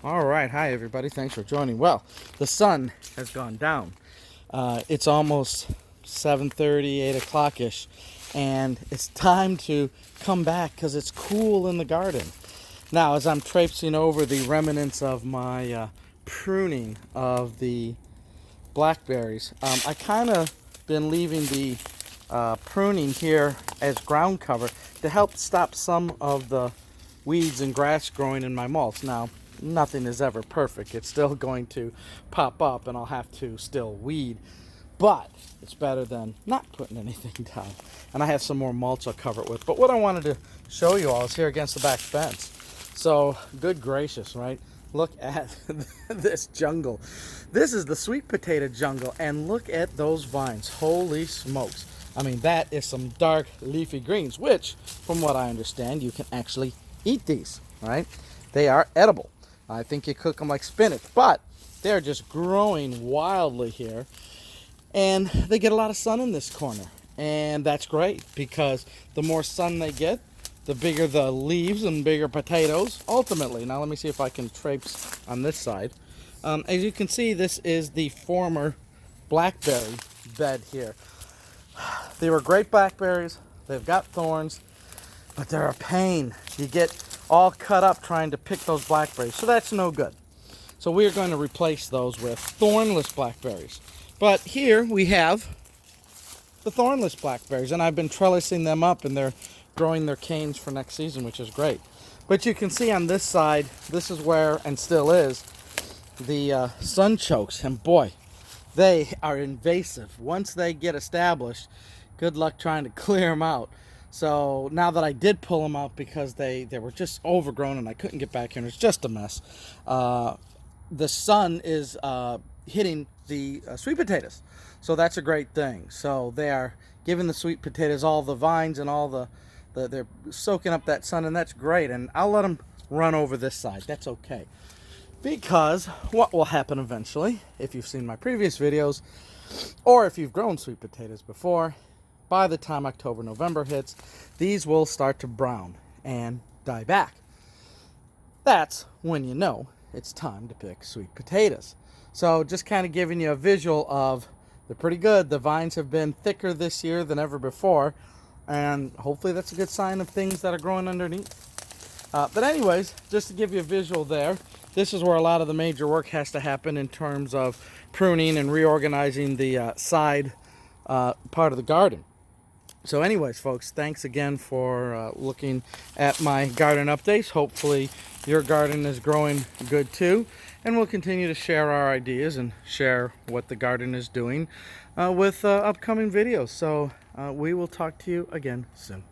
All right, hi everybody. Thanks for joining. Well, the sun has gone down. It's almost 7:30, 8 o'clock ish, and it's time to come back because it's cool in the garden. Now, as I'm traipsing over the remnants of my pruning of the blackberries, I kind of been leaving the pruning here as ground cover to help stop some of the weeds and grass growing in my mulch. Now, nothing is ever perfect. It's still going to pop up and I'll have to still weed, but it's better than not putting anything down. And I have some more mulch I'll cover it with. But what I wanted to show you all is here against the back fence. So, good gracious, right? Look at this jungle. This is the sweet potato jungle, and look at those vines. Holy smokes. I mean, that is some dark leafy greens, which, from what I understand, you can actually eat these, right? They are edible. I think you cook them like spinach, but they're just growing wildly here. And they get a lot of sun in this corner. And that's great because the more sun they get, the bigger the leaves and bigger potatoes ultimately. Now let me see if I can traipse on this side. As you can see, this is the former blackberry bed here. They were great blackberries. They've got thorns, but they're a pain. You get all cut up trying to pick those blackberries, so that's no good. So we are going to replace those with thornless blackberries. But here we have the thornless blackberries, and I've been trellising them up, and they're growing their canes for next season, which is great. But you can see on this side, this is where, and still is, the sunchokes, and boy, they are invasive. Once they get established, good luck trying to clear them out. So now that I did pull them out because they were just overgrown and I couldn't get back here and it's just a mess, the sun is hitting the sweet potatoes. So that's a great thing. So they are giving the sweet potatoes all the vines and all they're soaking up that sun, and that's great. And I'll let them run over this side. That's okay. Because what will happen eventually, if you've seen my previous videos, or if you've grown sweet potatoes before, by the time October, November hits, these will start to brown and die back. That's when you know it's time to pick sweet potatoes. So just kind of giving you a visual of, they're pretty good. The vines have been thicker this year than ever before, and hopefully that's a good sign of things that are growing underneath. But anyways, just to give you a visual there, this is where a lot of the major work has to happen in terms of pruning and reorganizing the side part of the garden. So anyways, folks, thanks again for looking at my garden updates. Hopefully your garden is growing good too. And we'll continue to share our ideas and share what the garden is doing with upcoming videos. So we will talk to you again soon.